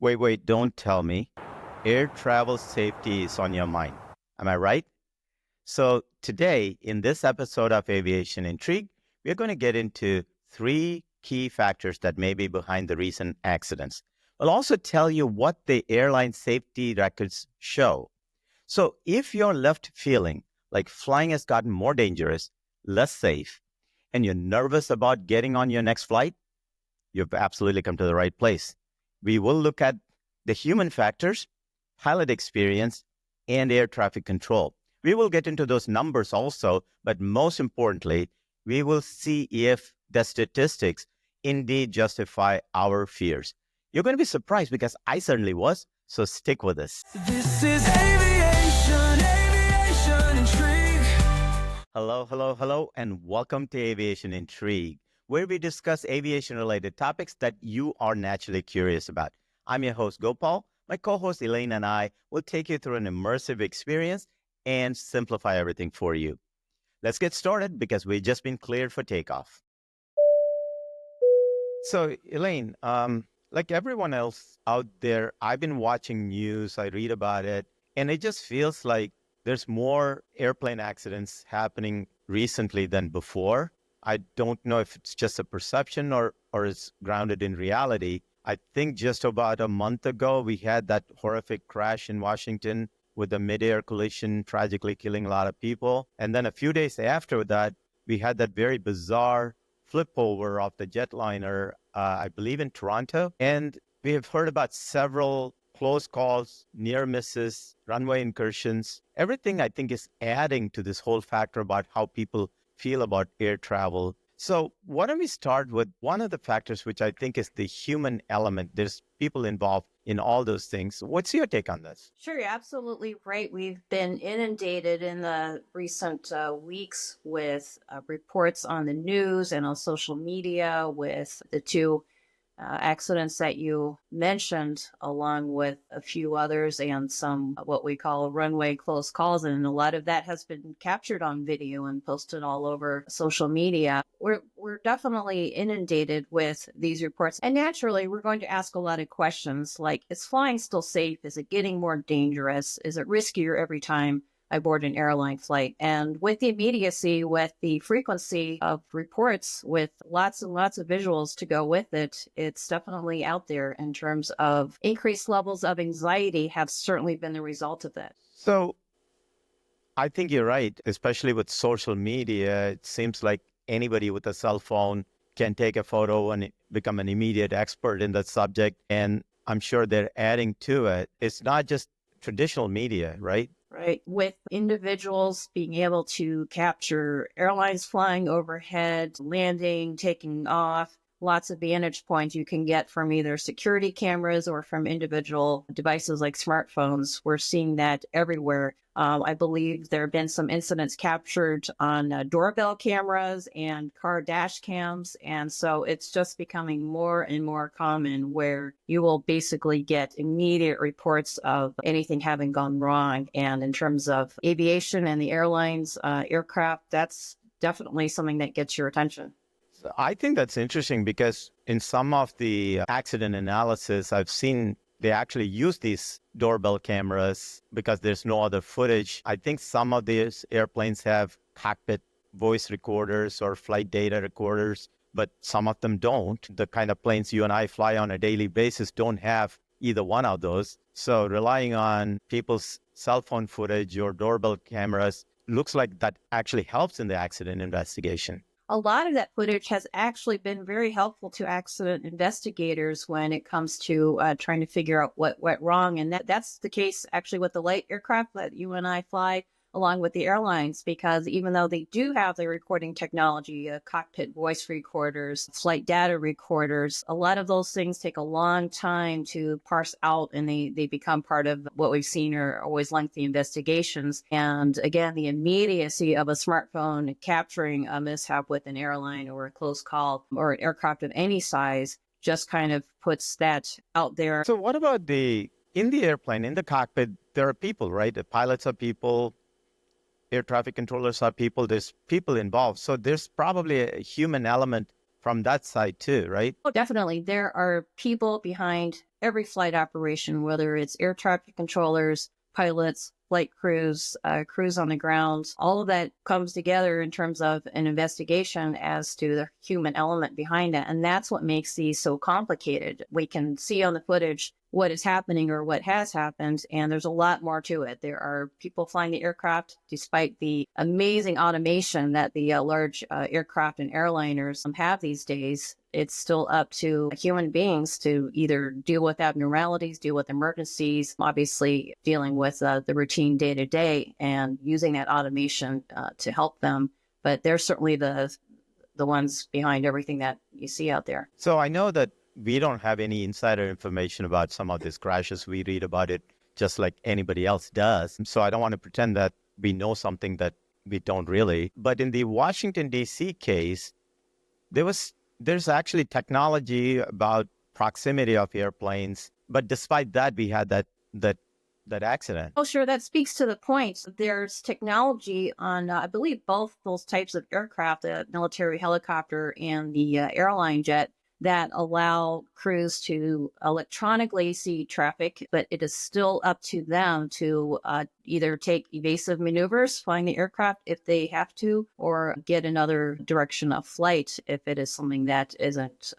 Wait, don't tell me. Air travel safety is on your mind. Am I right? So, today, in this episode of Aviation Intrigue, we're going to get into three key factors that may be behind the recent accidents. We'll also tell you what the airline safety records show. So, if you're left feeling like flying has gotten more dangerous, less safe, and you're nervous about getting on your next flight, you've absolutely come to the right place. We will look at the human factors, pilot experience, and air traffic control. We will get into those numbers also, but most importantly, we will see if the statistics indeed justify our fears. You're going to be surprised because I certainly was, so stick with us. This is Aviation Intrigue. Hello, and welcome to Aviation Intrigue, where we discuss aviation-related topics that you are naturally curious about. I'm your host, Gopal. My co-host, Elaine, and I will take you through an immersive experience and simplify everything for you. Let's get started because we've just been cleared for takeoff. So, Elaine, like everyone else out there, I've been watching news, I read about it, and it just feels like there's more airplane accidents happening recently than before. I don't know if it's just a perception or it's grounded in reality. I think just about a month ago, we had that horrific crash in Washington with a mid-air collision, tragically killing a lot of people. And then a few days after that, we had that very bizarre flip over of the jetliner, I believe in Toronto. And we have heard about several close calls, near misses, runway incursions. Everything, I think, is adding to this whole factor about how people feel about air travel. So why don't we start with one of the factors, which I think is the human element. There's people involved in all those things. What's your take on this? Sure, you're absolutely right. We've been inundated in the recent weeks with reports on the news and on social media with the two accidents that you mentioned, along with a few others and some what we call runway close calls. And a lot of that has been captured on video and posted all over social media. We're definitely inundated with these reports. And naturally, we're going to ask a lot of questions like, is flying still safe? Is it getting more dangerous? Is it riskier every time I board an airline flight? And with the immediacy, with the frequency of reports, with lots and lots of visuals to go with it, it's definitely out there in terms of increased levels of anxiety have certainly been the result of that. So I think you're right, especially with social media. It seems like anybody with a cell phone can take a photo and become an immediate expert in that subject. And I'm sure they're adding to it. It's not just traditional media, right? Right. With individuals being able to capture airlines flying overhead, landing, taking off, lots of vantage points you can get from either security cameras or from individual devices like smartphones. We're seeing that everywhere. I believe there have been some incidents captured on doorbell cameras and car dash cams. And so it's just becoming more and more common where you will basically get immediate reports of anything having gone wrong. And in terms of aviation and the airlines, aircraft, that's definitely something that gets your attention. So I think that's interesting because in some of the accident analysis, I've seen they actually use these doorbell cameras because there's no other footage. I think some of these airplanes have cockpit voice recorders or flight data recorders, but some of them don't. The kind of planes you and I fly on a daily basis don't have either one of those. So relying on people's cell phone footage or doorbell cameras looks like that actually helps in the accident investigation. A lot of that footage has actually been very helpful to accident investigators when it comes to trying to figure out what went wrong. And that's the case actually with the light aircraft that you and I fly, along with the airlines, because even though they do have the recording technology, cockpit voice recorders, flight data recorders, a lot of those things take a long time to parse out, and they become part of what we've seen are always lengthy investigations. And again, the immediacy of a smartphone capturing a mishap with an airline or a close call or an aircraft of any size just kind of puts that out there. So what about in the airplane, in the cockpit, there are people, right? The pilots are people, air traffic controllers are people, there's people involved. So there's probably a human element from that side too, right? Oh, definitely. There are people behind every flight operation, whether it's air traffic controllers, pilots, flight crews, crews on the ground. All of that comes together in terms of an investigation as to the human element behind it. And that's what makes these so complicated. We can see on the footage what is happening or what has happened, and there's a lot more to it. There are people flying the aircraft, despite the amazing automation that the large aircraft and airliners have these days. It's still up to human beings to either deal with abnormalities, deal with emergencies, obviously dealing with the routine day to day and using that automation to help them. But they're certainly the ones behind everything that you see out there. So I know that we don't have any insider information about some of these crashes. We read about it just like anybody else does. So I don't want to pretend that we know something that we don't really. But in the Washington, D.C. case, there's actually technology about proximity of airplanes. But despite that, we had that accident. Oh, sure. That speaks to the point. There's technology on, I believe, both those types of aircraft, the military helicopter and the airline jet, that allow crews to electronically see traffic, but it is still up to them to either take evasive maneuvers, flying the aircraft if they have to, or get another direction of flight if it is something that isn't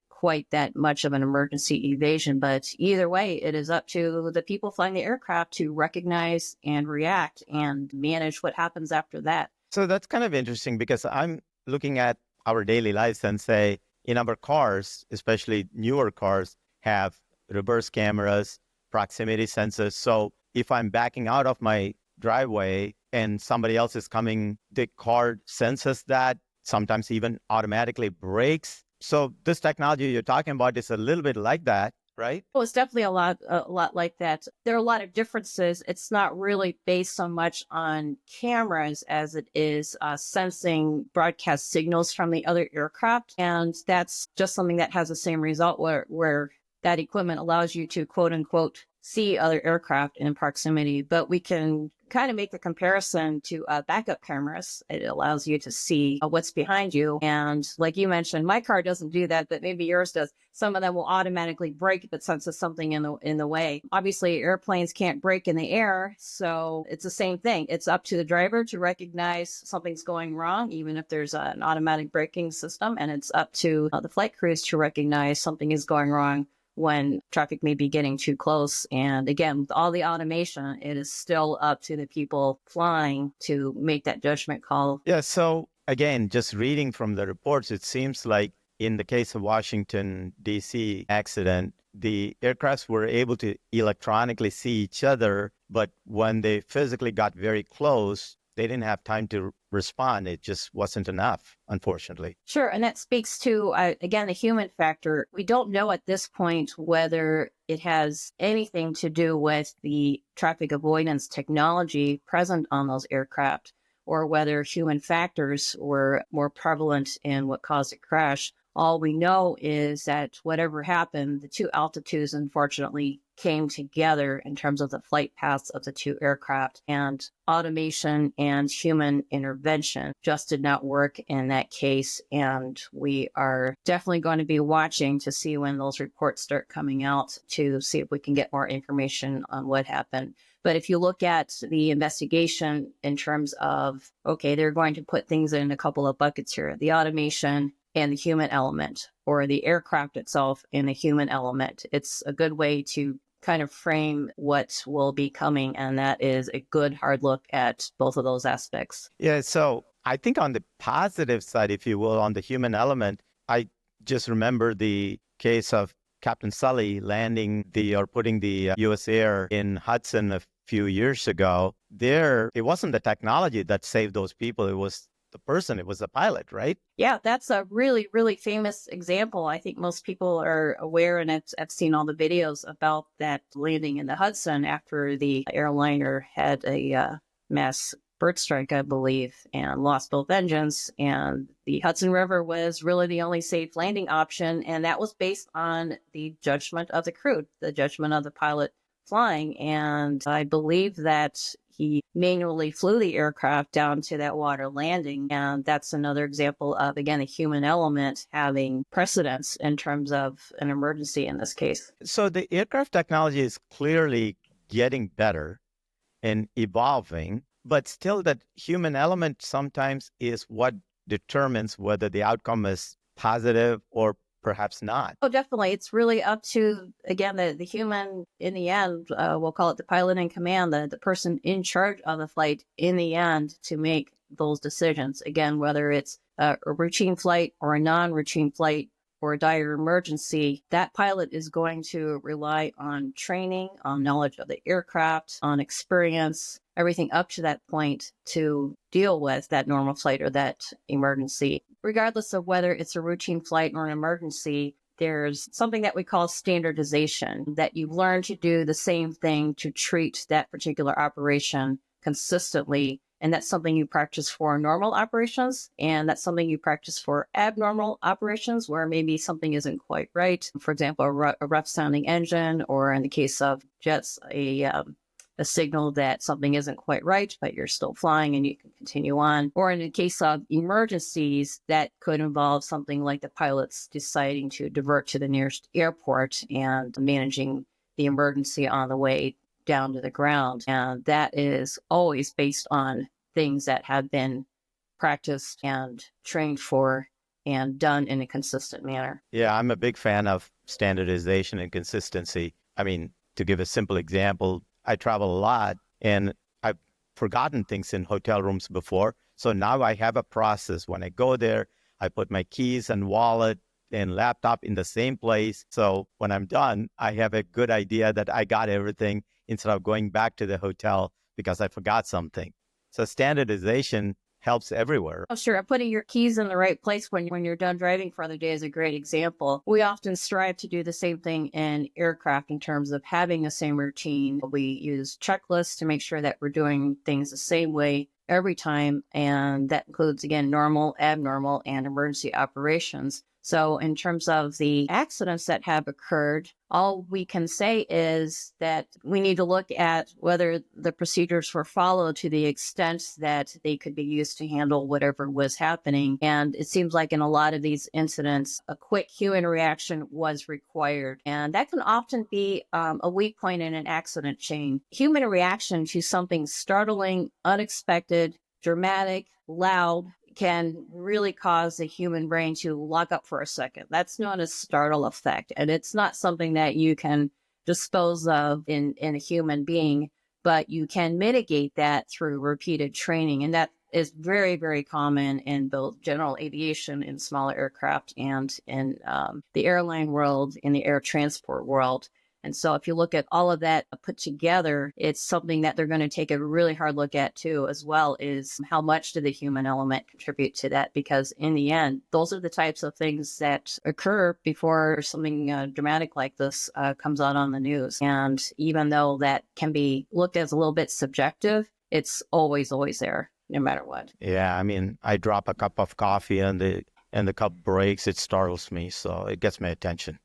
quite that much of an emergency evasion. But either way, it is up to the people flying the aircraft to recognize and react and manage what happens after that. So that's kind of interesting because I'm looking at our daily lives and say, in our cars, especially newer cars, have reverse cameras, proximity sensors. So if I'm backing out of my driveway and somebody else is coming, the car senses that, sometimes even automatically brakes. So this technology you're talking about is a little bit like that, right? Well, it's definitely a lot like that. There are a lot of differences. It's not really based so much on cameras as it is sensing broadcast signals from the other aircraft. And that's just something that has the same result where that equipment allows you to, quote unquote, see other aircraft in proximity. But we can kind of make the comparison to backup cameras. It allows you to see what's behind you. And like you mentioned, my car doesn't do that, but maybe yours does. Some of them will automatically brake if it senses something in the way. Obviously, airplanes can't brake in the air, so it's the same thing. It's up to the driver to recognize something's going wrong, even if there's an automatic braking system, and it's up to the flight crews to recognize something is going wrong when traffic may be getting too close. And again, with all the automation, it is still up to the people flying to make that judgment call. Yeah. So again, just reading from the reports, it seems like in the case of Washington, D.C. accident, the aircrafts were able to electronically see each other, but when they physically got very close, they didn't have time to respond. It just wasn't enough, unfortunately. Sure. And that speaks to, again, the human factor. We don't know at this point whether it has anything to do with the traffic avoidance technology present on those aircraft, or whether human factors were more prevalent in what caused a crash. All we know is that whatever happened, the two altitudes, unfortunately, came together in terms of the flight paths of the two aircraft, and automation and human intervention just did not work in that case. And we are definitely going to be watching to see when those reports start coming out to see if we can get more information on what happened. But if you look at the investigation in terms of, okay, they're going to put things in a couple of buckets here, the automation and the human element, or the aircraft itself and the human element. It's a good way to kind of frame what will be coming, and that is a good hard look at both of those aspects. Yeah, so I think on the positive side, if you will, on the human element, I just remember the case of Captain Sully putting the U.S. Air in Hudson a few years ago. There, it wasn't the technology that saved those people. It was the person, it was the pilot, right? Yeah, that's a really, really famous example. I think most people are aware, and I've seen all the videos about that landing in the Hudson after the airliner had a mass bird strike, I believe, and lost both engines. And the Hudson River was really the only safe landing option. And that was based on the judgment of the crew, the judgment of the pilot flying. And I believe that he manually flew the aircraft down to that water landing. And that's another example of, again, a human element having precedence in terms of an emergency in this case. So the aircraft technology is clearly getting better and evolving, but still that human element sometimes is what determines whether the outcome is positive or perhaps not. Oh, definitely. It's really up to, again, the human in the end. We'll call it the pilot in command, the person in charge of the flight in the end to make those decisions. Again, whether it's a routine flight or a non-routine flight or a dire emergency, that pilot is going to rely on training, on knowledge of the aircraft, on experience, everything up to that point to deal with that normal flight or that emergency. Regardless of whether it's a routine flight or an emergency, there's something that we call standardization, that you learn to do the same thing to treat that particular operation consistently. And that's something you practice for normal operations. And that's something you practice for abnormal operations where maybe something isn't quite right. For example, a rough sounding engine, or in the case of jets, a signal that something isn't quite right, but you're still flying and you can continue on. Or in the case of emergencies, that could involve something like the pilots deciding to divert to the nearest airport and managing the emergency on the way down to the ground. And that is always based on things that have been practiced and trained for and done in a consistent manner. Yeah, I'm a big fan of standardization and consistency. I mean, to give a simple example, I travel a lot and I've forgotten things in hotel rooms before. So now I have a process. When I go there, I put my keys and wallet and laptop in the same place. So when I'm done, I have a good idea that I got everything instead of going back to the hotel because I forgot something. So standardization helps everywhere. Oh, sure. Putting your keys in the right place when you're done driving for the day is a great example. We often strive to do the same thing in aircraft in terms of having the same routine. We use checklists to make sure that we're doing things the same way every time. And that includes, again, normal, abnormal, and emergency operations. So in terms of the accidents that have occurred, all we can say is that we need to look at whether the procedures were followed to the extent that they could be used to handle whatever was happening. And it seems like in a lot of these incidents, a quick human reaction was required. And that can often be a weak point in an accident chain. Human reaction to something startling, unexpected, dramatic, loud, can really cause the human brain to lock up for a second. That's known as startle effect. And it's not something that you can dispose of in a human being, but you can mitigate that through repeated training. And that is very, very common in both general aviation, in smaller aircraft, and in the airline world, in the air transport world. And so if you look at all of that put together, it's something that they're going to take a really hard look at too, as well, is how much did the human element contribute to that? Because in the end, those are the types of things that occur before something dramatic like this comes out on the news. And even though that can be looked as a little bit subjective, it's always, always there, no matter what. Yeah, I mean, I drop a cup of coffee and the cup breaks, it startles me. So it gets my attention.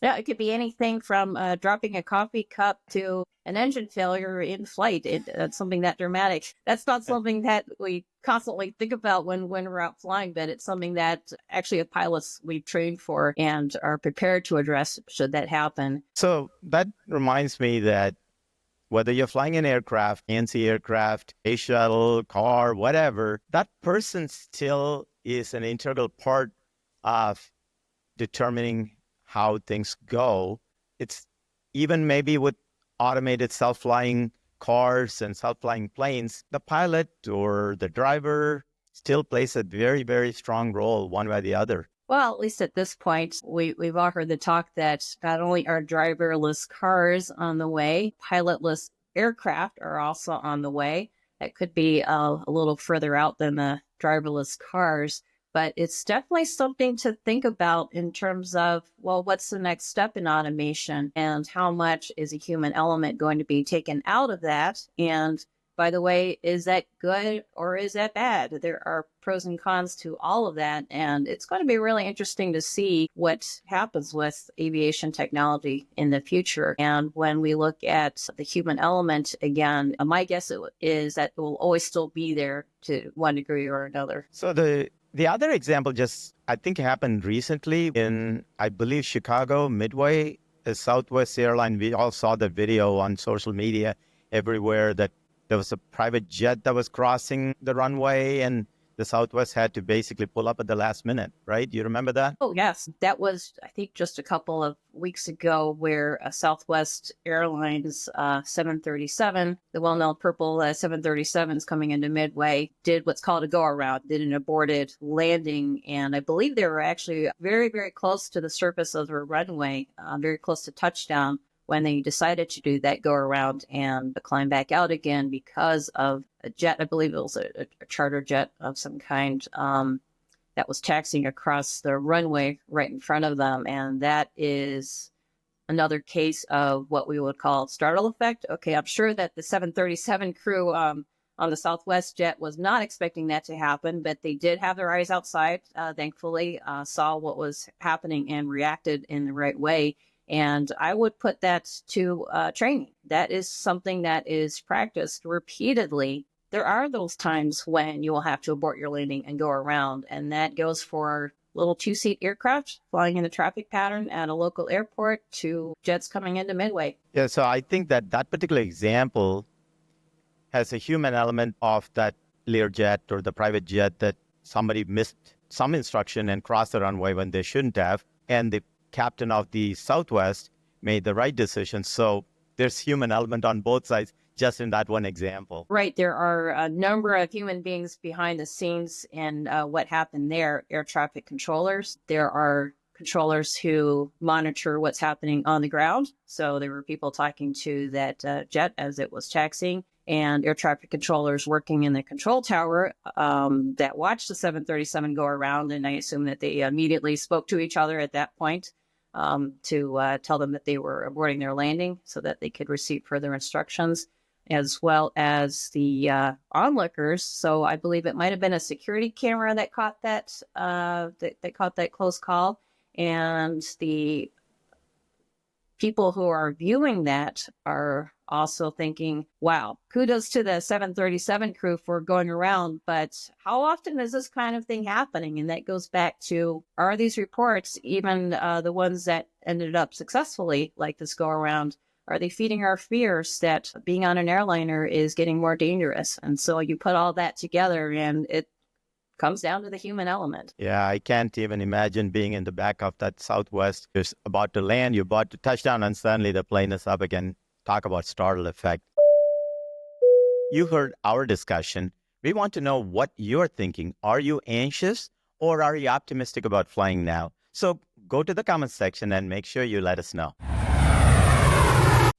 Yeah, it could be anything from dropping a coffee cup to an engine failure in flight. It's something that dramatic. That's not something that we constantly think about when we're out flying, but it's something that actually as pilots we train for and are prepared to address should that happen. So that reminds me that whether you're flying an aircraft, fancy aircraft, a shuttle, car, whatever, that person still is an integral part of determining how things go. It's even maybe with automated self-flying cars and self-flying planes, the pilot or the driver still plays a very, very strong role one way or the other. Well, at least at this point, we've all heard the talk that not only are driverless cars on the way, pilotless aircraft are also on the way. That could be a little further out than the driverless cars. But it's definitely something to think about in terms of, well, what's the next step in automation and how much is a human element going to be taken out of that? And by the way, is that good or is that bad? There are pros and cons to all of that. And it's going to be really interesting to see what happens with aviation technology in the future. And when we look at the human element again, my guess is that it will always still be there to one degree or another. So the other example just, I think, happened recently in, I believe, Chicago, Midway, a Southwest airline. We all saw the video on social media everywhere that there was a private jet that was crossing the runway and the Southwest had to basically pull up at the last minute, right? You remember that? Oh, yes. That was, I think, just a couple of weeks ago where a Southwest Airlines 737, the well-known purple 737s coming into Midway, did what's called a go-around, did an aborted landing. And I believe they were actually very, very close to the surface of the runway, very close to touchdown, when they decided to do that go around and climb back out again because of a jet. I believe it was a charter jet of some kind that was taxiing across the runway right in front of them. And that is another case of what we would call startle effect. Okay, I'm sure that the 737 crew on the Southwest jet was not expecting that to happen, but they did have their eyes outside, thankfully, saw what was happening and reacted in the right way. And I would put that to training. That is something that is practiced repeatedly. There are those times when you will have to abort your landing and go around, and that goes for little two-seat aircraft flying in a traffic pattern at a local airport to jets coming into Midway. Yeah, so I think that that particular example has a human element of that Learjet or the private jet that somebody missed some instruction and crossed the runway when they shouldn't have. And the captain of the Southwest made the right decision. So there's human element on both sides, just in that one example. Right. There are a number of human beings behind the scenes in what happened there. Air traffic controllers. There are controllers who monitor what's happening on the ground. So there were people talking to that jet as it was taxiing, and air traffic controllers working in the control tower that watched the 737 go around. And I assume that they immediately spoke to each other at that point to tell them that they were aborting their landing so that they could receive further instructions, as well as the onlookers. So I believe it might have been a security camera that caught that that caught that close call, and the people who are viewing that are also thinking, wow, kudos to the 737 crew for going around, but how often is this kind of thing happening? And that goes back to, are these reports, even the ones that ended up successfully, like this go around, are they feeding our fears that being on an airliner is getting more dangerous? And so you put all that together and it comes down to the human element. Yeah, I can't even imagine being in the back of that Southwest. You're about to land, you're about to touch down, and suddenly the plane is up again. Talk about startle effect. You heard our discussion. We want to know what you're thinking. Are you anxious or are you optimistic about flying now? So go to the comments section and make sure you let us know.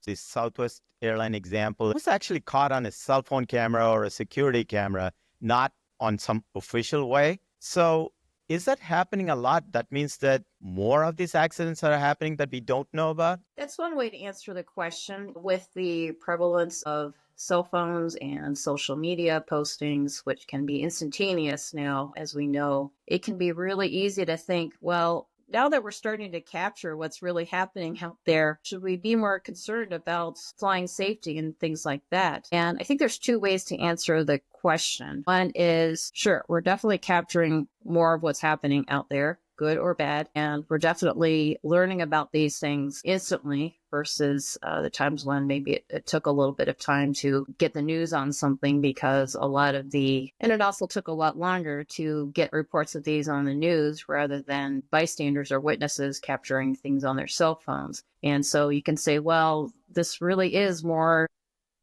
The Southwest airline example was actually caught on a cell phone camera or a security camera, not on some official way. So is that happening a lot? That means that more of these accidents are happening that we don't know about? That's one way to answer the question. With the prevalence of cell phones and social media postings, which can be instantaneous now, as we know, it can be really easy to think, well, now that we're starting to capture what's really happening out there, should we be more concerned about flying safety and things like that? And I think there's two ways to answer the question. One is, sure, we're definitely capturing more of what's happening out there, good or bad, and we're definitely learning about these things instantly versus the times when maybe it took a little bit of time to get the news on something because and it also took a lot longer to get reports of these on the news rather than bystanders or witnesses capturing things on their cell phones. And so you can say, well, this really is more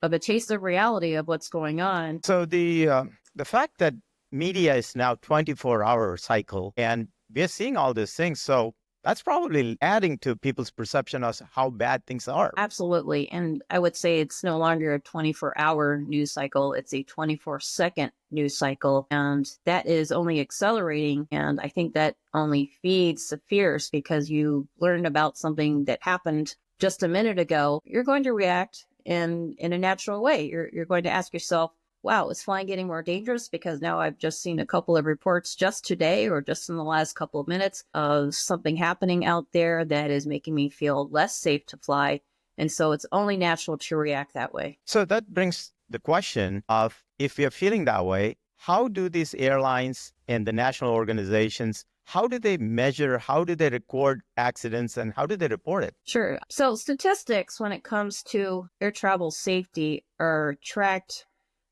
of a taste of reality of what's going on. So the fact that media is now 24-hour cycle and we're seeing all these things, so that's probably adding to people's perception of how bad things are. Absolutely. And I would say it's no longer a 24-hour news cycle. It's a 24-second news cycle. And that is only accelerating. And I think that only feeds the fears because you learned about something that happened just a minute ago. You're going to react in a natural way. You're going to ask yourself, wow, is flying getting more dangerous? Because now I've just seen a couple of reports just today or just in the last couple of minutes of something happening out there that is making me feel less safe to fly. And so it's only natural to react that way. So that brings the question of, if we are feeling that way, how do these airlines and the national organizations, how do they measure, how do they record accidents, and how do they report it? Sure. So statistics when it comes to air travel safety are tracked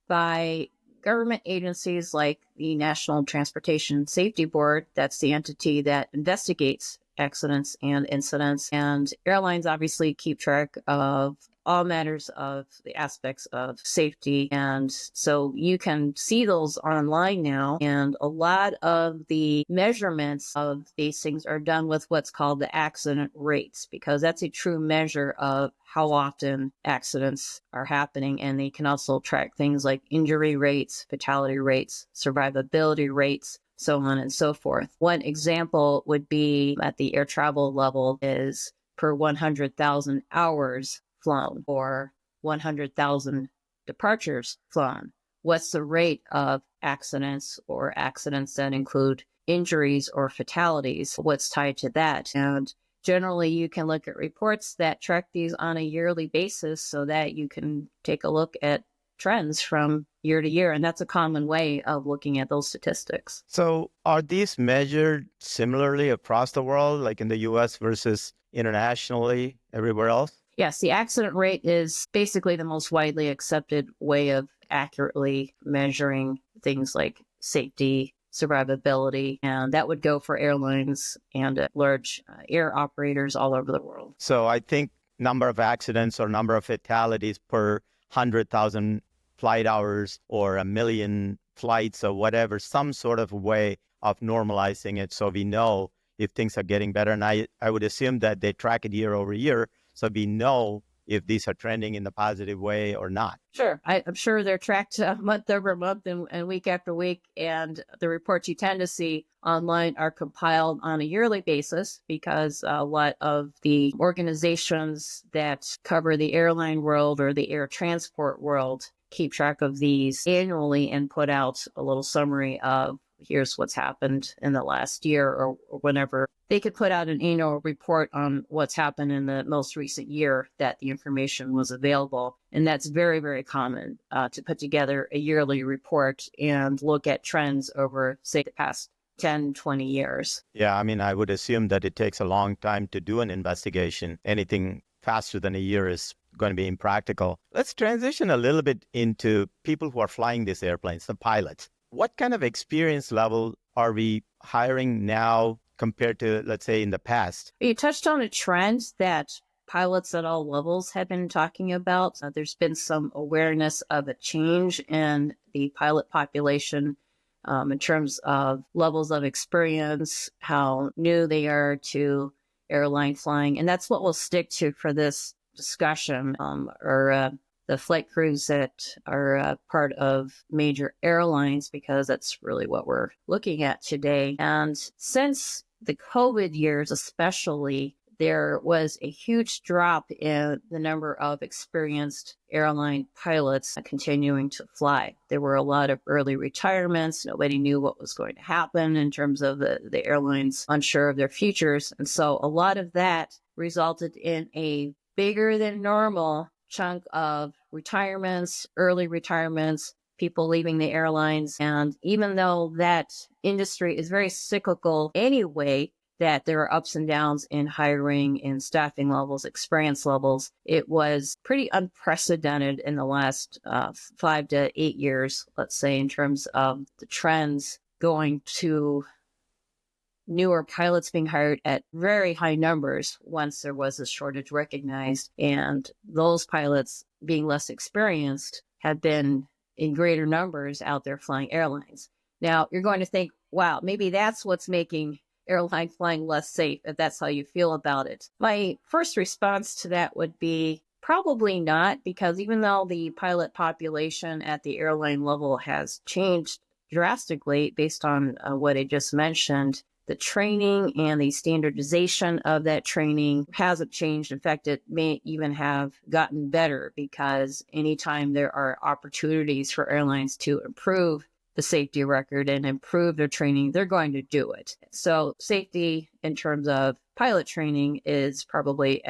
by government agencies like the National Transportation Safety Board. That's the entity that investigates accidents and incidents. And airlines obviously keep track of all matters of the aspects of safety. And so you can see those online now. And a lot of the measurements of these things are done with what's called the accident rates, because that's a true measure of how often accidents are happening. And they can also track things like injury rates, fatality rates, survivability rates, so on and so forth. One example would be at the air travel level is per 100,000 hours flown or 100,000 departures flown. What's the rate of accidents or accidents that include injuries or fatalities? What's tied to that? And generally, you can look at reports that track these on a yearly basis so that you can take a look at trends from year to year. And that's a common way of looking at those statistics. So are these measured similarly across the world, like in the US versus internationally, everywhere else? Yes, the accident rate is basically the most widely accepted way of accurately measuring things like safety, survivability, and that would go for airlines and large air operators all over the world. So I think number of accidents or number of fatalities per 100,000 flight hours or a million flights or whatever, some sort of way of normalizing it so we know if things are getting better. And I would assume that they track it year over year, so we know if these are trending in the positive way or not. Sure. I'm sure they're tracked month over month and week after week. And the reports you tend to see online are compiled on a yearly basis because a lot of the organizations that cover the airline world or the air transport world keep track of these annually and put out a little summary of here's what's happened in the last year or whenever. They could put out an annual report on what's happened in the most recent year that the information was available. And that's very, very common to put together a yearly report and look at trends over, say, the past 10, 20 years. Yeah, I mean, I would assume that it takes a long time to do an investigation. Anything faster than a year is going to be impractical. Let's transition a little bit into people who are flying these airplanes, the pilots. What kind of experience level are we hiring now compared to, let's say, in the past? You touched on a trend that pilots at all levels have been talking about. There's been some awareness of a change in the pilot population in terms of levels of experience, how new they are to airline flying. And that's what we'll stick to for this discussion, or the flight crews that are part of major airlines, because that's really what we're looking at today. And since the COVID years especially, there was a huge drop in the number of experienced airline pilots continuing to fly. There were a lot of early retirements. Nobody knew what was going to happen in terms of the airlines unsure of their futures. And so a lot of that resulted in a bigger than normal chunk of retirements, early retirements, people leaving the airlines. And even though that industry is very cyclical anyway, that there are ups and downs in hiring, in staffing levels, experience levels, it was pretty unprecedented in the last 5 to 8 years, let's say, in terms of the trends going to newer pilots being hired at very high numbers once there was a shortage recognized, and those pilots being less experienced have been in greater numbers out there flying airlines. Now, you're going to think, wow, maybe that's what's making airline flying less safe, if that's how you feel about it. My first response to that would be probably not, because even though the pilot population at the airline level has changed drastically based on what I just mentioned, the training and the standardization of that training hasn't changed. In fact, it may even have gotten better, because anytime there are opportunities for airlines to improve the safety record and improve their training, they're going to do it. So safety in terms of pilot training is probably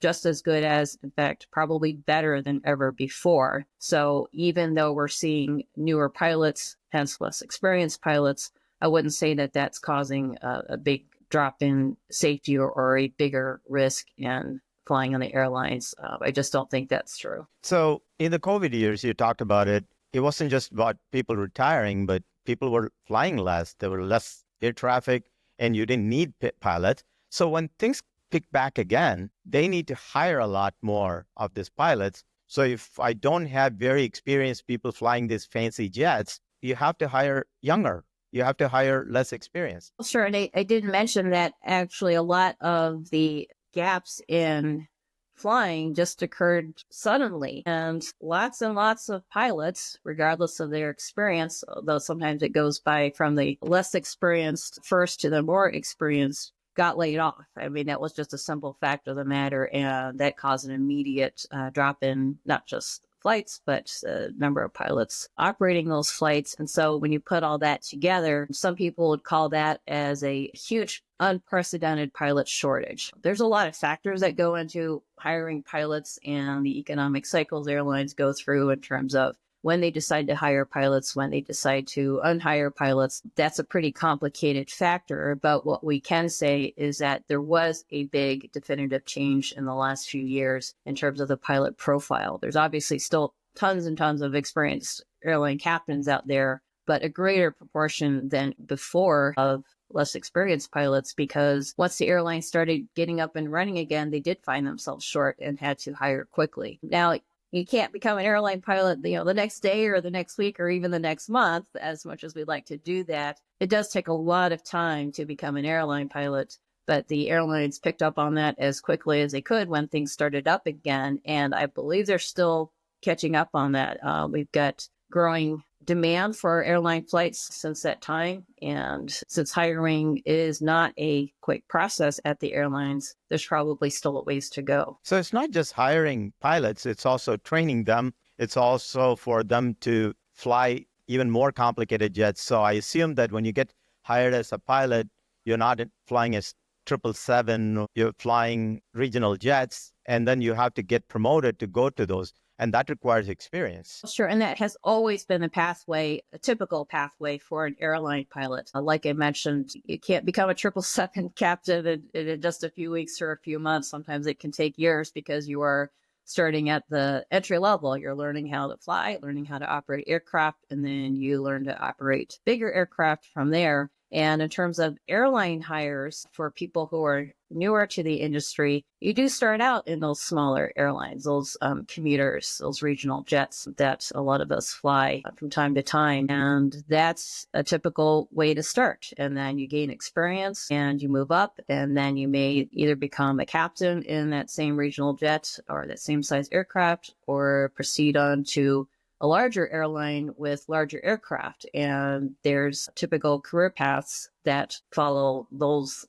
just as good as, in fact, probably better than ever before. So even though we're seeing newer pilots, hence less experienced pilots, I wouldn't say that that's causing a big drop in safety or a bigger risk in flying on the airlines. I just don't think that's true. So in the COVID years, you talked about it. It wasn't just about people retiring, but people were flying less. There were less air traffic, and you didn't need pilots. So when things pick back again, they need to hire a lot more of these pilots. So if I don't have very experienced people flying these fancy jets, you have to hire younger. You have to hire less experienced. Sure. And I did mention that actually a lot of the gaps in flying just occurred suddenly, and lots of pilots, regardless of their experience, although sometimes it goes by from the less experienced first to the more experienced, got laid off. I mean, that was just a simple fact of the matter, and that caused an immediate drop in not just flights, but the number of pilots operating those flights. And so when you put all that together, some people would call that as a huge unprecedented pilot shortage. There's a lot of factors that go into hiring pilots and the economic cycles airlines go through in terms of when they decide to hire pilots, when they decide to unhire pilots. That's a pretty complicated factor. But what we can say is that there was a big definitive change in the last few years in terms of the pilot profile. There's obviously still tons and tons of experienced airline captains out there, but a greater proportion than before of less experienced pilots, because once the airline started getting up and running again, they did find themselves short and had to hire quickly. Now, you can't become an airline pilot, the next day or the next week or even the next month, as much as we'd like to do that. It does take a lot of time to become an airline pilot, but the airlines picked up on that as quickly as they could when things started up again. And I believe they're still catching up on that. We've got growing demand for airline flights since that time. And since hiring is not a quick process at the airlines, there's probably still a ways to go. So it's not just hiring pilots, it's also training them. It's also for them to fly even more complicated jets. So I assume that when you get hired as a pilot, you're not flying a 777, you're flying regional jets, and then you have to get promoted to go to those. And that requires experience. Sure. And that has always been a typical pathway for an airline pilot. Like I mentioned, you can't become a 777 captain in just a few weeks or a few months. Sometimes it can take years because you are starting at the entry level. You're learning how to fly, learning how to operate aircraft, and then you learn to operate bigger aircraft from there. And in terms of airline hires for people who are newer to the industry, you do start out in those smaller airlines, those commuters, those regional jets that a lot of us fly from time to time. And that's a typical way to start. And then you gain experience and you move up, and then you may either become a captain in that same regional jet or that same size aircraft, or proceed on to a larger airline with larger aircraft. And there's typical career paths that follow those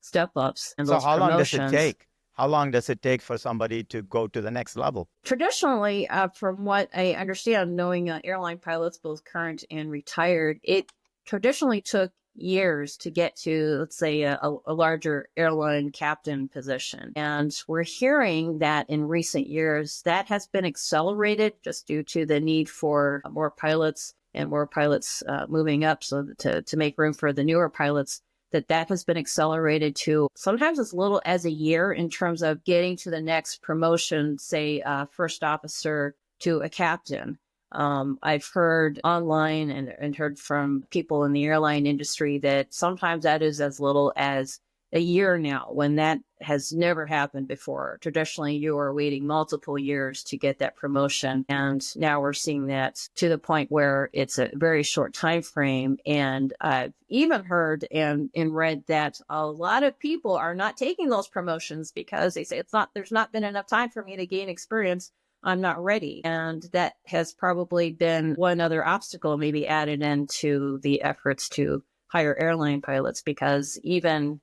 step ups and So those how long does promotions. it take? How long does it take for somebody to go to the next level? Traditionally, from what I understand, knowing airline pilots, both current and retired, it traditionally took years to get to, let's say, a larger airline captain position. And we're hearing that in recent years, that has been accelerated just due to the need for more pilots and more pilots moving up, so to make room for the newer pilots. That has been accelerated to sometimes as little as a year in terms of getting to the next promotion, say first officer to a captain. I've heard online and heard from people in the airline industry that sometimes that is as little as a year now, when that has never happened before. Traditionally, you are waiting multiple years to get that promotion. And now we're seeing that to the point where it's a very short time frame. And I've even heard and read that a lot of people are not taking those promotions because they say there's not been enough time for me to gain experience. I'm not ready. And that has probably been one other obstacle maybe added into the efforts to hire airline pilots, because even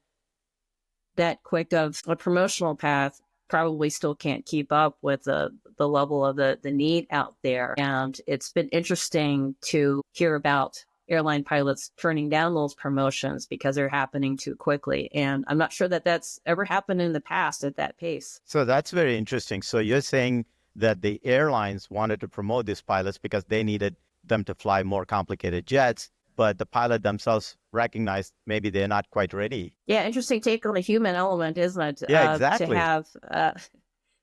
that quick of a promotional path probably still can't keep up with the level of the need out there. And it's been interesting to hear about airline pilots turning down those promotions because they're happening too quickly. And I'm not sure that that's ever happened in the past at that pace. So that's very interesting. So you're saying that the airlines wanted to promote these pilots because they needed them to fly more complicated jets, but the pilot themselves recognized maybe they're not quite ready. Yeah, interesting take on the human element, isn't it? Yeah, To exactly. have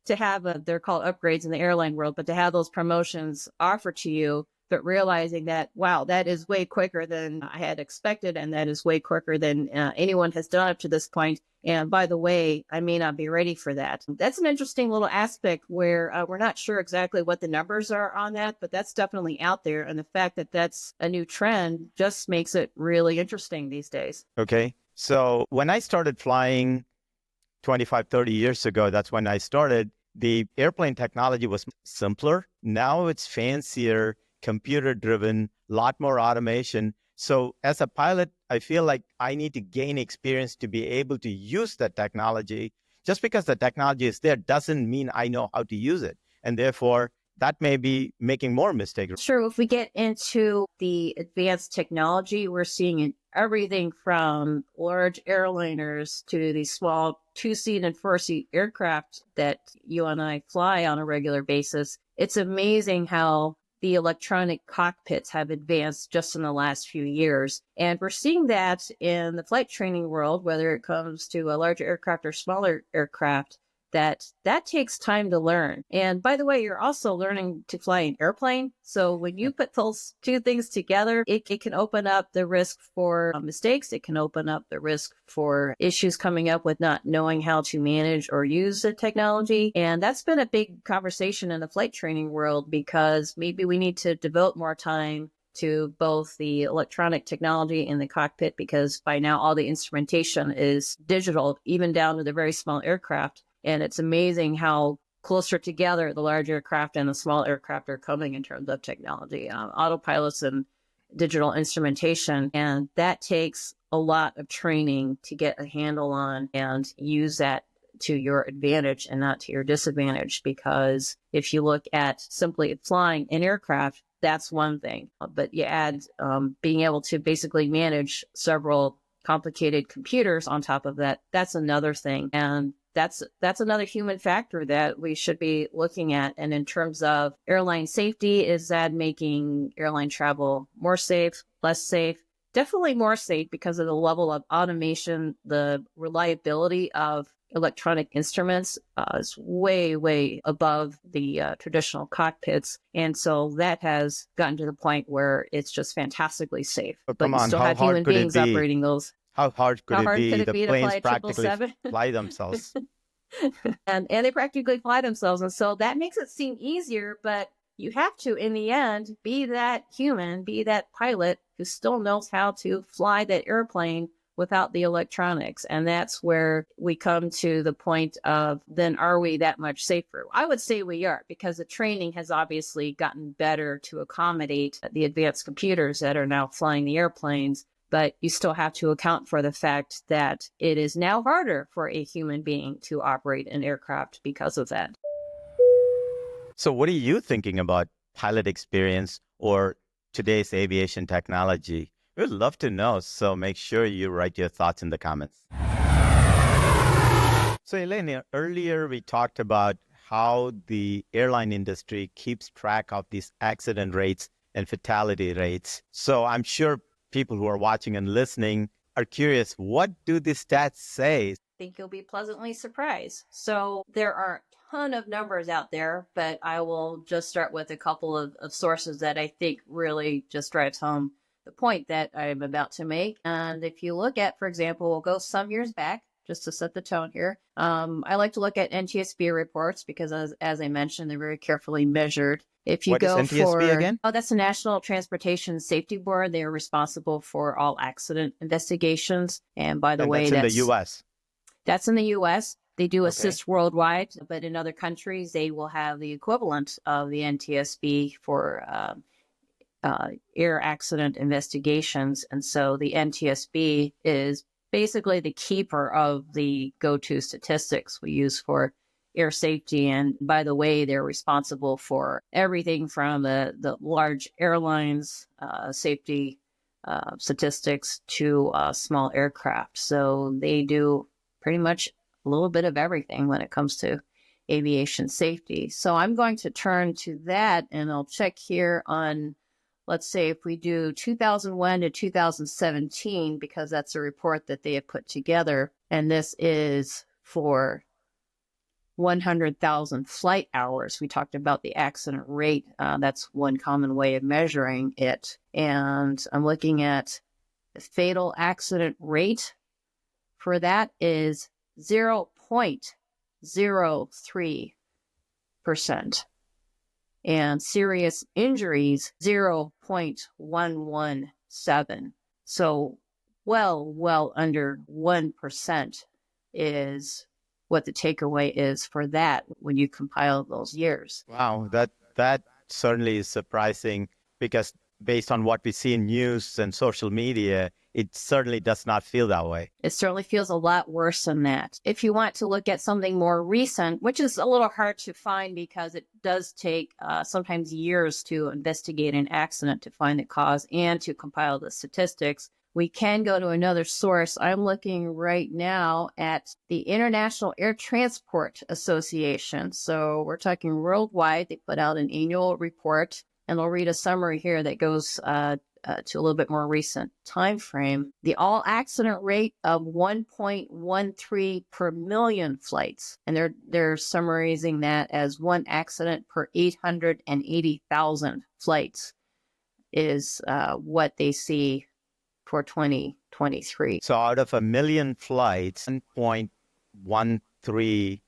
they're called upgrades in the airline world, but to have those promotions offered to you, but realizing that, wow, that is way quicker than I had expected, and that is way quicker than anyone has done up to this point. And by the way, I may not be ready for that. That's an interesting little aspect where we're not sure exactly what the numbers are on that, but that's definitely out there. And the fact that that's a new trend just makes it really interesting these days. Okay. So when I started flying 25, 30 years ago, that's when I started, the airplane technology was simpler. Now it's fancier, computer driven, a lot more automation. So as a pilot, I feel like I need to gain experience to be able to use that technology. Just because the technology is there doesn't mean I know how to use it. And therefore, that may be making more mistakes. Sure. If we get into the advanced technology, we're seeing in everything from large airliners to these small 2-seat and 4-seat aircraft that you and I fly on a regular basis. It's amazing how the electronic cockpits have advanced just in the last few years. And we're seeing that in the flight training world, whether it comes to a larger aircraft or smaller aircraft, that takes time to learn. And by the way, you're also learning to fly an airplane. So when you put those two things together, it can open up the risk for mistakes. It can open up the risk for issues coming up with not knowing how to manage or use the technology. And that's been a big conversation in the flight training world, because maybe we need to devote more time to both the electronic technology in the cockpit, because by now all the instrumentation is digital, even down to the very small aircraft. And it's amazing how closer together the large aircraft and the small aircraft are coming in terms of technology, autopilots and digital instrumentation. And that takes a lot of training to get a handle on and use that to your advantage and not to your disadvantage. Because if you look at simply flying an aircraft, that's one thing. But you add being able to basically manage several complicated computers on top of that, that's another thing. And that's another human factor that we should be looking at. And in terms of airline safety, is that making airline travel more safe, less safe? Definitely more safe, because of the level of automation, the reliability of electronic instruments is way, way above the traditional cockpits. And so that has gotten to the point where it's just fantastically safe. But But come you on, still how have human hard could it beings be? operating those. How hard could How it hard be? could it The be to planes fly a practically 777? fly themselves. and they practically fly themselves. And so that makes it seem easier, but you have to, in the end, be that human, be that pilot who still knows how to fly that airplane without the electronics. And that's where we come to the point of, then are we that much safer? I would say we are, because the training has obviously gotten better to accommodate the advanced computers that are now flying the airplanes. But you still have to account for the fact that it is now harder for a human being to operate an aircraft because of that. So what are you thinking about pilot experience or today's aviation technology? We'd love to know. So make sure you write your thoughts in the comments. So Elaine, earlier we talked about how the airline industry keeps track of these accident rates and fatality rates. So I'm sure people who are watching and listening are curious, what do the stats say? I think you'll be pleasantly surprised. So there are a ton of numbers out there, but I will just start with a couple of sources that I think really just drives home the point that I'm about to make. And if you look at, for example, we'll go some years back just to set the tone here. I like to look at NTSB reports because, as I mentioned, they're very carefully measured. If you What is go NTSB for, again? oh, that's the National Transportation Safety Board. They are responsible for all accident investigations. And by the And way, that's in the US. that's in the U.S. They do Okay. assist worldwide, but in other countries, they will have the equivalent of the NTSB for air accident investigations. And so the NTSB is basically the keeper of the go-to statistics we use for air safety. And by the way, they're responsible for everything from the large airlines safety statistics to small aircraft. So they do pretty much a little bit of everything when it comes to aviation safety. So I'm going to turn to that, and I'll check here on, let's say, if we do 2001 to 2017, because that's a report that they have put together, and this is for 100,000 flight hours. We talked about the accident rate. That's one common way of measuring it. And I'm looking at the fatal accident rate for that is 0.03%. And serious injuries, 0.117. So well under 1% is what the takeaway is for that when you compile those years. Wow, that certainly is surprising because based on what we see in news and social media, it certainly does not feel that way. It certainly feels a lot worse than that. If you want to look at something more recent, which is a little hard to find because it does take sometimes years to investigate an accident to find the cause and to compile the statistics, we can go to another source. I'm looking right now at the International Air Transport Association. So we're talking worldwide. They put out an annual report, and I'll read a summary here that goes to a little bit more recent time frame. The all accident rate of 1.13 per million flights, and they're summarizing that as one accident per 880,000 flights is what they see for 2023. So out of a million flights, 1.13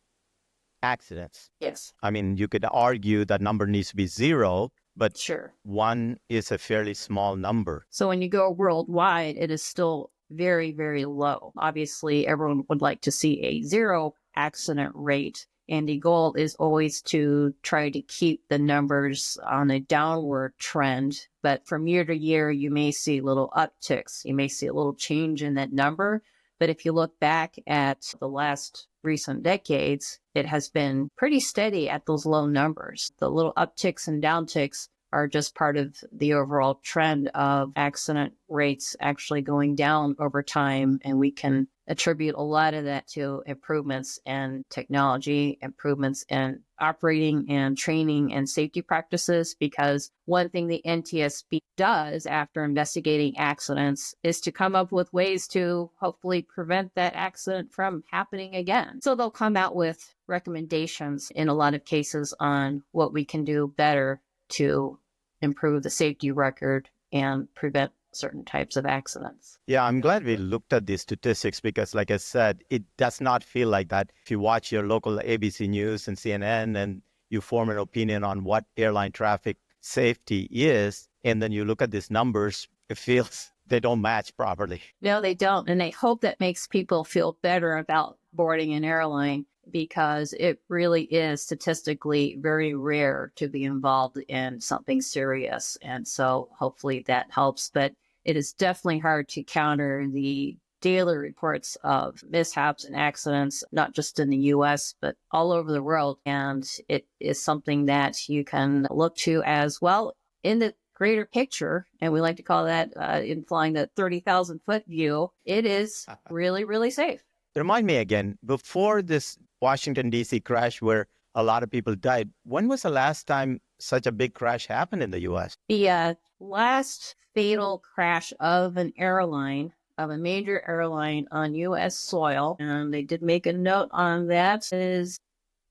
accidents. Yes. I mean, you could argue that number needs to be zero, but Sure. one is a fairly small number. So when you go worldwide, it is still very, very low. Obviously, everyone would like to see a zero accident rate. And the goal is always to try to keep the numbers on a downward trend. But from year to year, you may see little upticks. You may see a little change in that number. But if you look back at the last recent decades, it has been pretty steady at those low numbers. The little upticks and downticks are just part of the overall trend of accident rates actually going down over time. And we can attribute a lot of that to improvements in technology, improvements in operating and training and safety practices, because one thing the NTSB does after investigating accidents is to come up with ways to hopefully prevent that accident from happening again. So they'll come out with recommendations in a lot of cases on what we can do better to improve the safety record and prevent certain types of accidents. Yeah, I'm glad we looked at these statistics because, like I said, it does not feel like that. If you watch your local ABC News and CNN and you form an opinion on what airline traffic safety is, and then you look at these numbers, it feels they don't match properly. No, they don't. And I hope that makes people feel better about boarding an airline, because it really is statistically very rare to be involved in something serious. And so hopefully that helps. But it is definitely hard to counter the daily reports of mishaps and accidents, not just in the US, but all over the world. And it is something that you can look to as well in the greater picture. And we like to call that in flying the 30,000 foot view. It is really, really safe. Remind me again, before this Washington, D.C. crash where a lot of people died, when was the last time such a big crash happened in the U.S.? The last fatal crash of an airline, of a major airline on U.S. soil, and they did make a note on that, is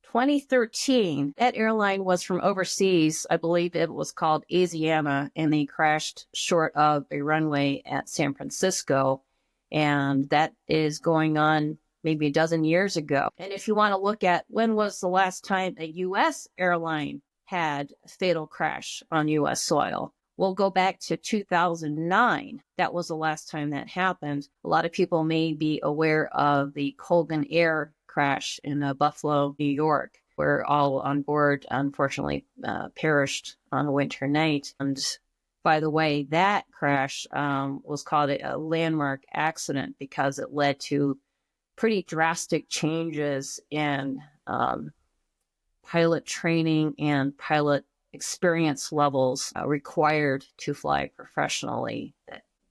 2013. That airline was from overseas. I believe it was called Asiana, and they crashed short of a runway at San Francisco. And that is going on maybe a dozen years ago. And if you want to look at when was the last time a U.S. airline had a fatal crash on U.S. soil, we'll go back to 2009. That was the last time that happened. A lot of people may be aware of the Colgan Air crash in Buffalo, New York, where all on board, unfortunately, perished on a winter night. And By the way, that crash was called a landmark accident because it led to pretty drastic changes in pilot training and pilot experience levels required to fly professionally.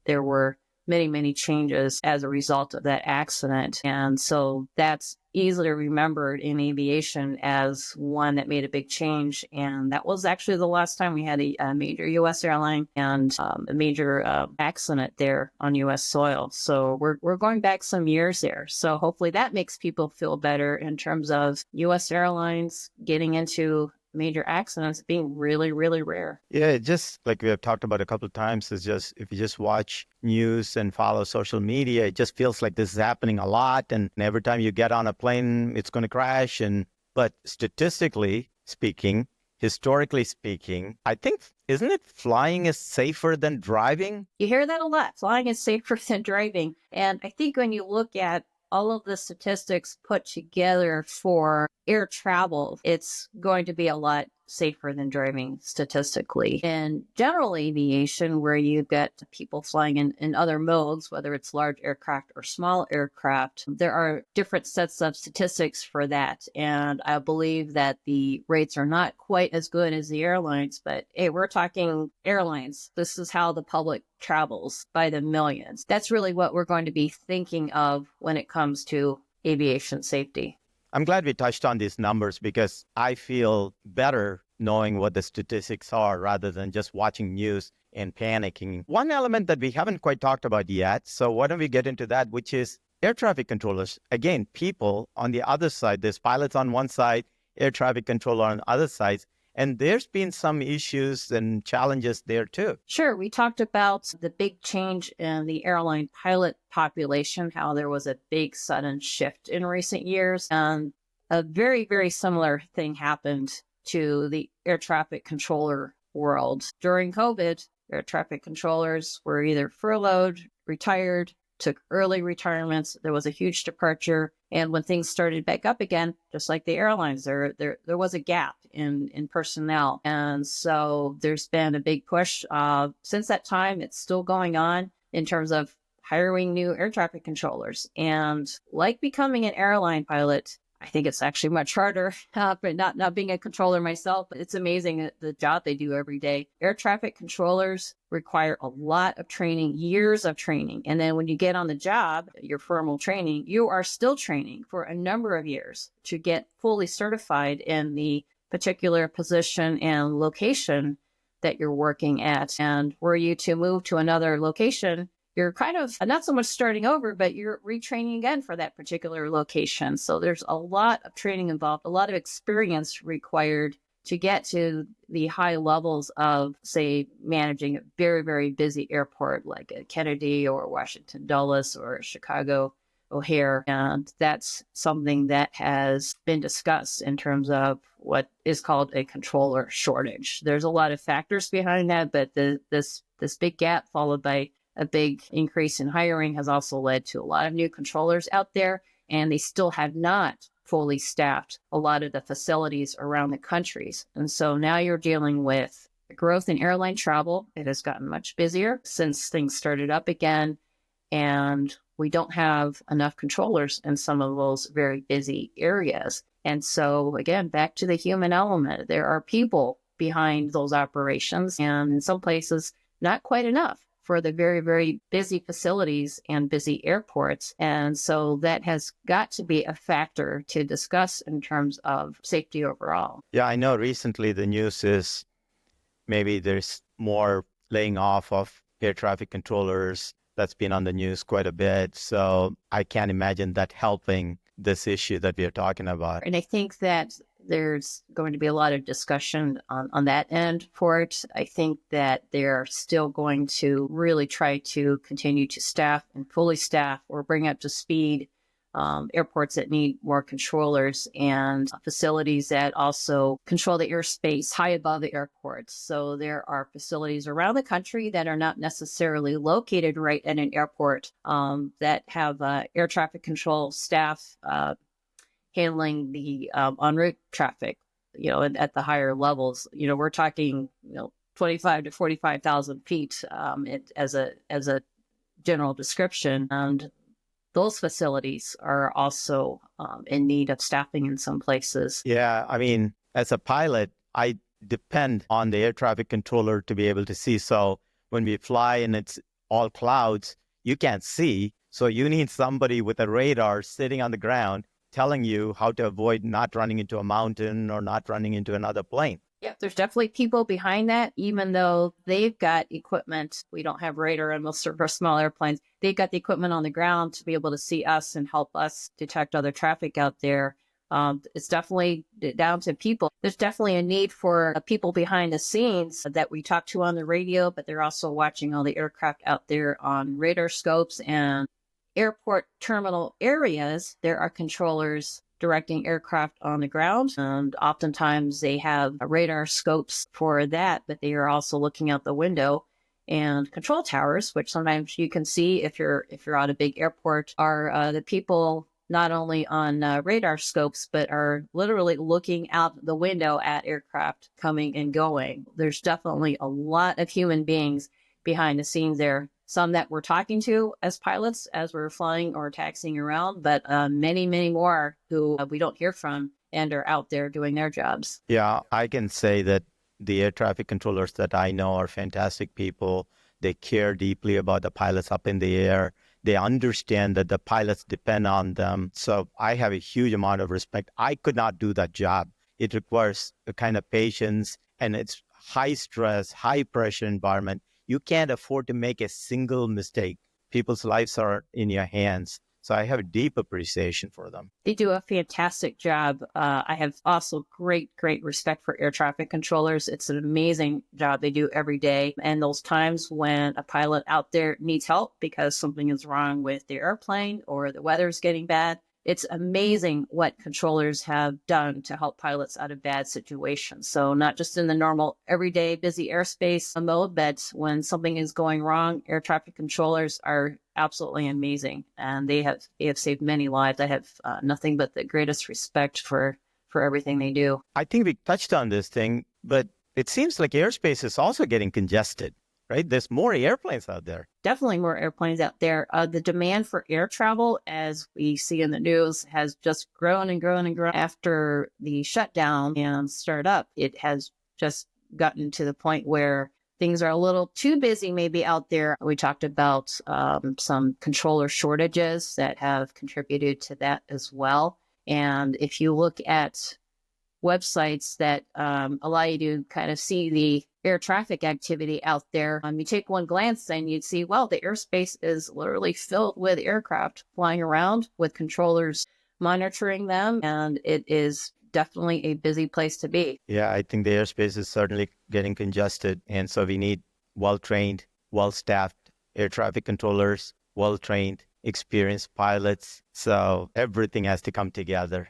There were many changes as a result of that accident. And so that's easily remembered in aviation as one that made a big change. And that was actually the last time we had a major U.S. airline and a major accident there on U.S. soil. So we're going back some years there. So hopefully that makes people feel better in terms of U.S. airlines getting into major accidents being really rare. Yeah, it just like we have talked about a couple of times, is just if you just watch news and follow social media, it just feels like this is happening a lot. And every time you get on a plane, it's going to crash. But statistically speaking, historically speaking, I think, isn't it flying is safer than driving? You hear that a lot. Flying is safer than driving. And I think when you look at all of the statistics put together for air travel, it's going to be a lot safer than driving statistically. In general aviation, where you've got people flying in other modes, whether it's large aircraft or small aircraft, there are different sets of statistics for that. And I believe that the rates are not quite as good as the airlines, but hey, we're talking airlines. This is how the public travels by the millions. That's really what we're going to be thinking of when it comes to aviation safety. I'm glad we touched on these numbers because I feel better knowing what the statistics are rather than just watching news and panicking. One element that we haven't quite talked about yet, so why don't we get into that, which is air traffic controllers. Again, people on the other side, there's pilots on one side, air traffic controller on the other side. And there's been some issues and challenges there too. Sure. We talked about the big change in the airline pilot population, how there was a big sudden shift in recent years. And a very similar thing happened to the air traffic controller world. During COVID, air traffic controllers were either furloughed, retired, took early retirements. There was a huge departure. And when things started back up again, just like the airlines, there was a gap in personnel. And so there's been a big push. Since that time, it's still going on in terms of hiring new air traffic controllers. And like becoming an airline pilot, I think it's actually much harder, but not being a controller myself. It's amazing the job they do every day. Air traffic controllers require a lot of training, years of training. And then when you get on the job, your formal training, you are still training for a number of years to get fully certified in the particular position and location that you're working at. And were you to move to another location, you're kind of not so much starting over, but you're retraining again for that particular location. So there's a lot of training involved, a lot of experience required to get to the high levels of, say, managing a very busy airport like a Kennedy or Washington Dulles or Chicago O'Hare. And that's something that has been discussed in terms of what is called a controller shortage. There's a lot of factors behind that, but this big gap followed by a big increase in hiring has also led to a lot of new controllers out there, and they still have not fully staffed a lot of the facilities around the countries. And so now you're dealing with growth in airline travel. It has gotten much busier since things started up again, and we don't have enough controllers in some of those very busy areas. And so again, back to the human element, there are people behind those operations, and in some places, not quite enough for the very busy facilities and busy airports. And so that has got to be a factor to discuss in terms of safety overall. Yeah, I know recently the news is maybe there's more laying off of air traffic controllers. That's been on the news quite a bit. So I can't imagine that helping this issue that we are talking about. And I think that there's going to be a lot of discussion on that end for it. I think that they're still going to really try to continue to staff and fully staff or bring up to speed airports that need more controllers and facilities that also control the airspace high above the airports. So there are facilities around the country that are not necessarily located right at an airport that have air traffic control staff handling the en route traffic, at the higher levels. We're talking, 25 to 45,000 feet as a general description. And those facilities are also in need of staffing in some places. Yeah, I mean, as a pilot, I depend on the air traffic controller to be able to see. So when we fly and it's all clouds, you can't see. So you need somebody with a radar sitting on the ground telling you how to avoid not running into a mountain or not running into another plane. Yeah, there's definitely people behind that, even though they've got equipment. We don't have radar on most of our small airplanes. They've got the equipment on the ground to be able to see us and help us detect other traffic out there. It's definitely down to people. There's definitely a need for people behind the scenes that we talk to on the radio, but they're also watching all the aircraft out there on radar scopes and airport terminal areas. There are controllers directing aircraft on the ground, and oftentimes they have radar scopes for that, but they are also looking out the window. And control towers, which sometimes you can see if you're at a big airport, are the people not only on radar scopes, but are literally looking out the window at aircraft coming and going. There's definitely a lot of human beings behind the scenes there. Some that we're talking to as pilots as we're flying or taxiing around, but many, many more who we don't hear from and are out there doing their jobs. Yeah, I can say that the air traffic controllers that I know are fantastic people. They care deeply about the pilots up in the air. They understand that the pilots depend on them. So I have a huge amount of respect. I could not do that job. It requires a kind of patience, and it's high stress, high pressure environment. You can't afford to make a single mistake. People's lives are in your hands. So I have deep appreciation for them. They do a fantastic job. I have also great respect for air traffic controllers. It's an amazing job they do every day. And those times when a pilot out there needs help because something is wrong with the airplane or the weather's getting bad, it's amazing what controllers have done to help pilots out of bad situations. So not just in the normal everyday busy airspace mode, but when something is going wrong, air traffic controllers are absolutely amazing, and they have saved many lives. I have nothing but the greatest respect for everything they do. I think we touched on this thing, but it seems like airspace is also getting congested, right? There's more airplanes out there. Definitely more airplanes out there. The demand for air travel, as we see in the news, has just grown and grown and grown after the shutdown and startup. It has just gotten to the point where things are a little too busy maybe out there. We talked about some controller shortages that have contributed to that as well. And if you look at websites that allow you to kind of see the air traffic activity out there, you take one glance and you'd see, well, the airspace is literally filled with aircraft flying around with controllers monitoring them. And it is definitely a busy place to be. Yeah, I think the airspace is certainly getting congested. And so we need well-trained, well-staffed air traffic controllers, well-trained, experienced pilots. So everything has to come together.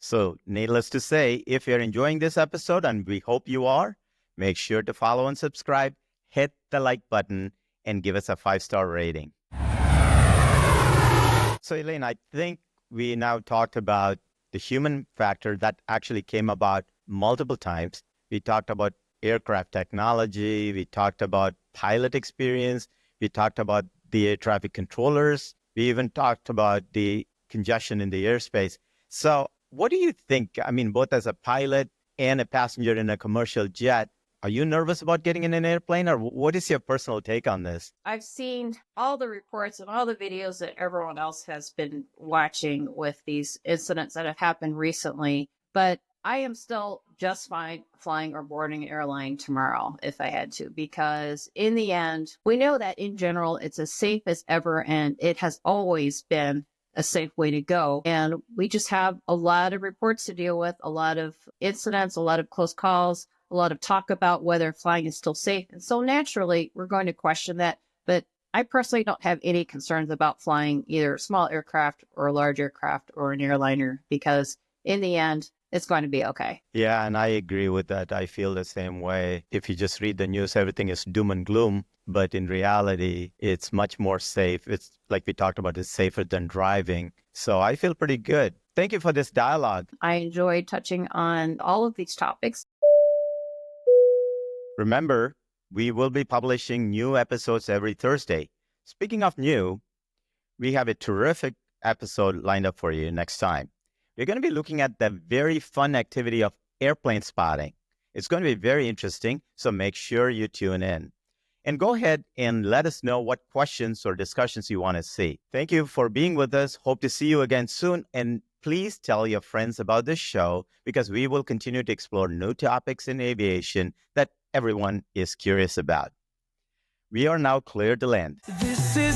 So needless to say, if you're enjoying this episode, and we hope you are, make sure to follow and subscribe, hit the like button, and give us a 5-star rating. So Elaine, I think we now talked about the human factor that actually came about multiple times. We talked about aircraft technology. We talked about pilot experience. We talked about the air traffic controllers. We even talked about the congestion in the airspace. So what do you think? I mean, both as a pilot and a passenger in a commercial jet, are you nervous about getting in an airplane, or what is your personal take on this? I've seen all the reports and all the videos that everyone else has been watching with these incidents that have happened recently, but I am still just fine flying or boarding an airline tomorrow if I had to, because in the end, we know that in general, it's as safe as ever, and it has always been a safe way to go. And we just have a lot of reports to deal with, a lot of incidents, a lot of close calls, a lot of talk about whether flying is still safe. And so naturally, we're going to question that. But I personally don't have any concerns about flying either small aircraft or a large aircraft or an airliner, because in the end, it's going to be okay. Yeah, and I agree with that. I feel the same way. If you just read the news, everything is doom and gloom. But in reality, it's much more safe. It's like we talked about, it's safer than driving. So I feel pretty good. Thank you for this dialogue. I enjoyed touching on all of these topics. Remember, we will be publishing new episodes every Thursday. Speaking of new, we have a terrific episode lined up for you next time. We're going to be looking at the very fun activity of airplane spotting. It's going to be very interesting, so make sure you tune in. And go ahead and let us know what questions or discussions you want to see. Thank you for being with us. Hope to see you again soon. And please tell your friends about this show because we will continue to explore new topics in aviation that everyone is curious about. We are now clear to land. This is